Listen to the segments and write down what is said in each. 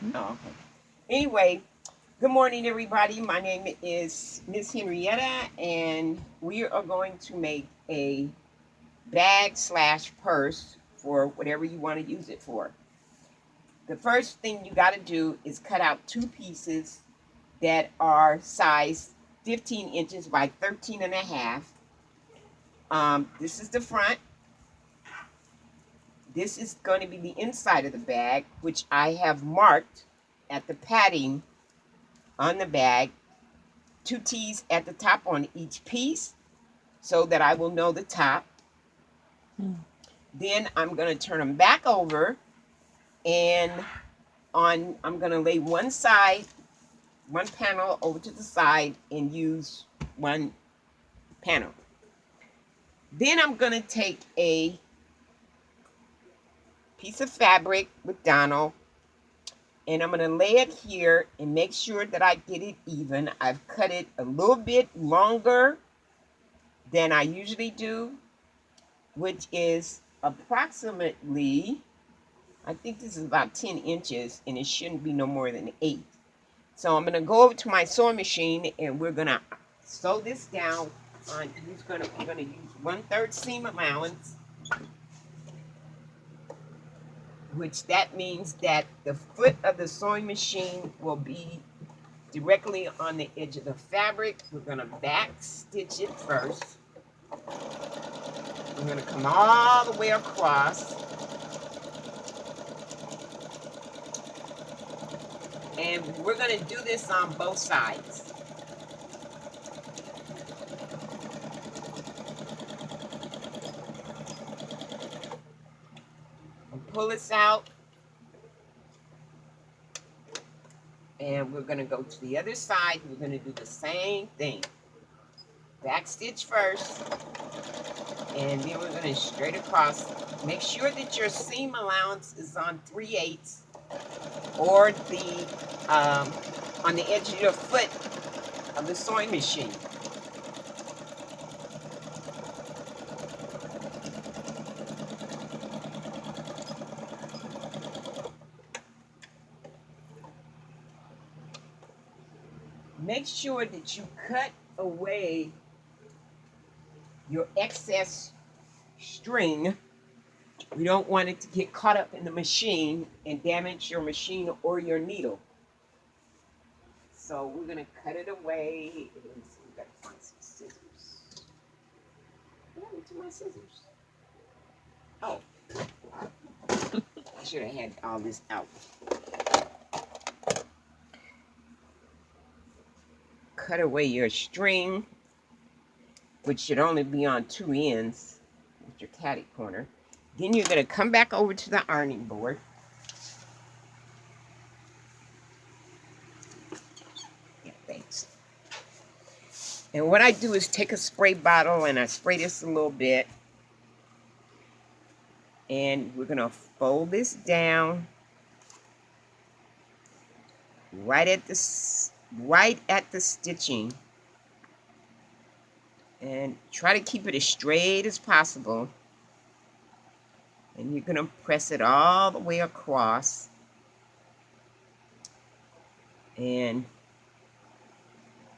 Oh, okay. Anyway, good morning, everybody. My name is Miss Henrietta, and we are going to make a bag slash purse for whatever you want to use it for. The first thing you got to do is cut out two pieces that are size 15 inches by 13 and a half. This is the front. This is going to be the inside of the bag, which I have marked at the padding on the bag, two T's at the top on each piece so that I will know the top. Then I'm going to turn them back over, and I'm going to lay one side, one panel over to the side and use one panel. Then I'm going to take a piece of fabric with Donald, and I'm going to lay it here and make sure that I get it even. I've cut it a little bit longer than I usually do, which is approximately, I think this is about 10 inches, and it shouldn't be no more than 8. So I'm going to go over to my sewing machine, and we're going to sew this down on, we're going to use 1/3 seam allowance, which that means that the foot of the sewing machine will be directly on the edge of the fabric. We're going to back stitch it first. We're going to come all the way across. And we're going to do this on both sides. We'll pull this out. And we're going to go to the other side. We're going to do the same thing. Back stitch first. And then we're going to straight across. Make sure that your seam allowance is on 3/8 or the on the edge of your foot of the sewing machine. Make sure that you cut away your excess string. We don't want it to get caught up in the machine and damage your machine or your needle. So we're going to cut it away. Let's see, we got to find some scissors. What happened to my scissors? Oh, I should have had all this out. Cut away your string, which should only be on 2 ends with your catty corner. Then you're going to come back over to the ironing board. Yeah, thanks. And what I do is take a spray bottle and I spray this a little bit. And we're going to fold this down right at the stitching. And try to keep it as straight as possible. And you're going to press it all the way across. And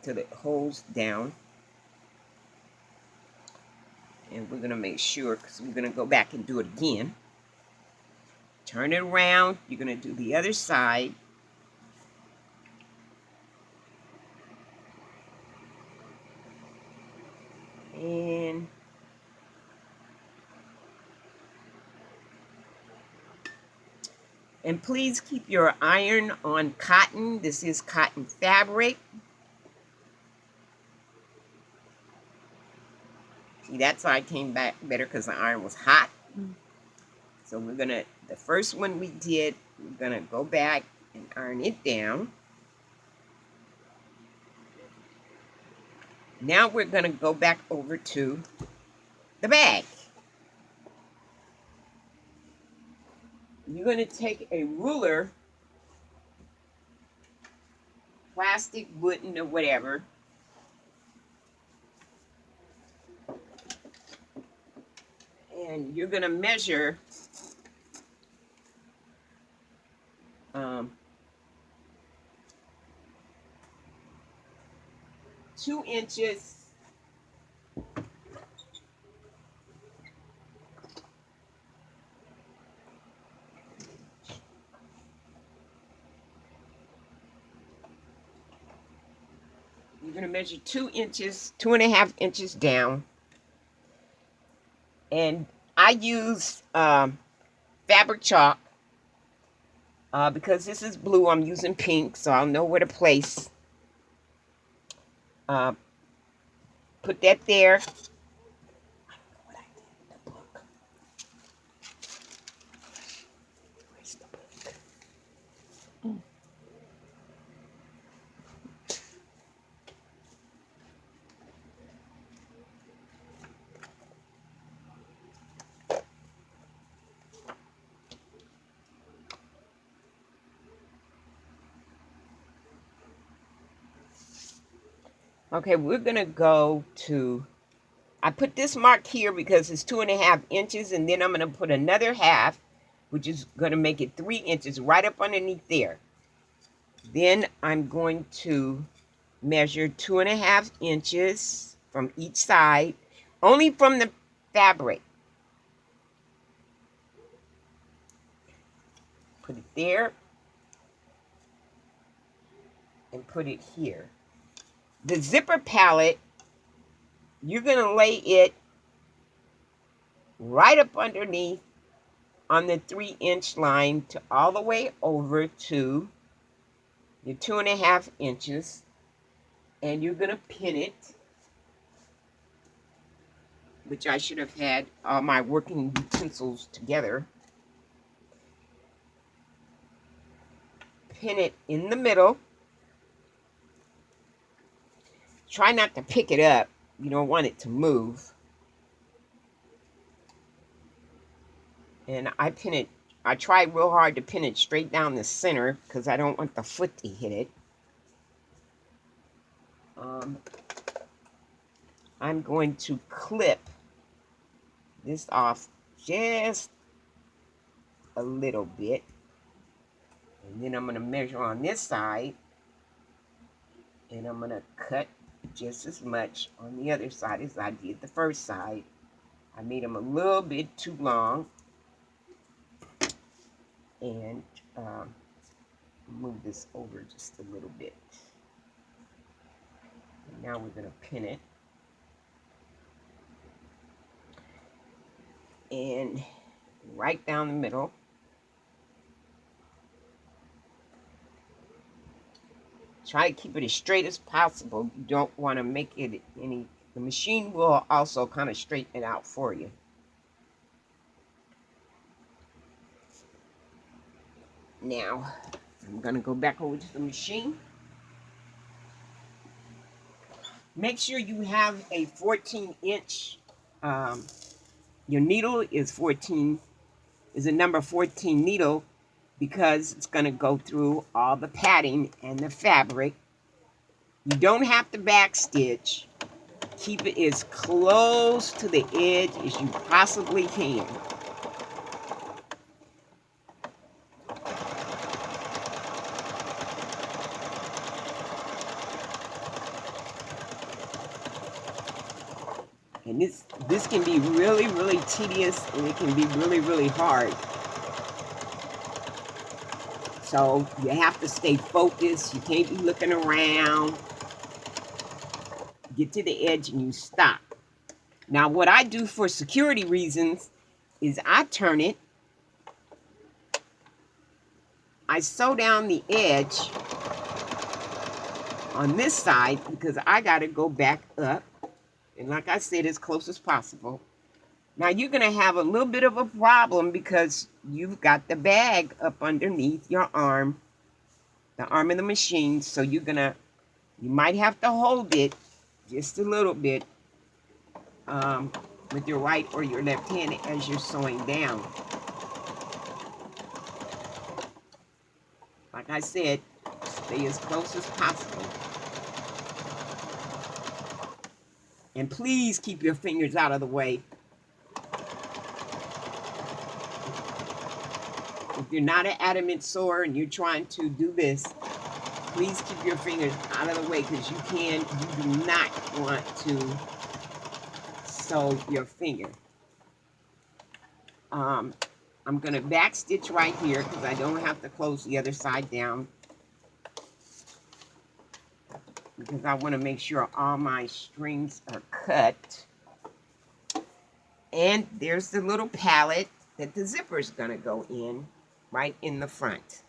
till it holds down. And we're going to make sure, because we're going to go back and do it again. Turn it around. You're going to do the other side. And please keep your iron on cotton. This is cotton fabric. See, that side came back better because the iron was hot. So we're gonna, the first one we did, we're gonna go back and iron it down. Now we're gonna go back over to the bag. You're gonna take a ruler, plastic, wooden, or whatever. And you're gonna measure 2 inches. You're going to measure 2 inches, 2.5 inches down. And I use fabric chalk. Because this is blue, I'm using pink, so I'll know where to place. Put that there. Where's the book? Okay, we're going to go to, I put this mark here because it's 2.5 inches, and then I'm going to put another half, which is going to make it 3 inches right up underneath there. Then I'm going to measure 2.5 inches from each side, only from the fabric. Put it there and put it here. The zipper palette, you're going to lay it right up underneath on the 3-inch line to all the way over to your 2.5 inches, and you're going to pin it, which I should have had all my working utensils together. Pin it in the middle. Try not to pick it up. You don't want it to move. And I pin it, I try real hard to pin it straight down the center because I don't want the foot to hit it. I'm going to clip this off just a little bit. And then I'm going to measure on this side. And I'm going to cut just as much on the other side as I did the first side. I made them a little bit too long. And move this over just a little bit. And now we're going to pin it. And right down the middle. Try to keep it as straight as possible. You don't want to make it any, the machine will also kind of straighten it out for you. Now, I'm going to go back over to the machine. Make sure you have a 14-inch, your needle is a number 14 needle, because it's going to go through all the padding and the fabric. You don't have to backstitch. Keep it as close to the edge as you possibly can. And this can be really, really tedious, and it can be really, really hard. So you have to stay focused. You can't be looking around. Get to the edge and you stop. Now what I do for security reasons is I turn it. I sew down the edge on this side because I got to go back up. And like I said, as close as possible. Now you're going to have a little bit of a problem because you've got the bag up underneath your arm, the arm of the machine. So you might have to hold it just a little bit with your right or your left hand as you're sewing down. Like I said, stay as close as possible. And please keep your fingers out of the way. If you're not an adamant sewer and you're trying to do this, Please keep your fingers out of the way because you do not want to sew your finger. I'm going to back stitch right here because I don't have to close the other side down, because I want to make sure all my strings are cut. And there's the little pallet that the zipper is going to go in, right in the front.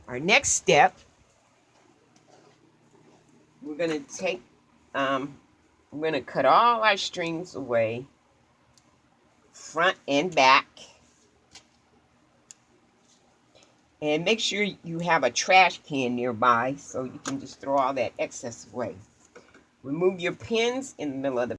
Our next step, we're going to take, we're going to cut all our strings away, front and back. And make sure you have a trash can nearby so you can just throw all that excess away. Remove your pins in the middle of the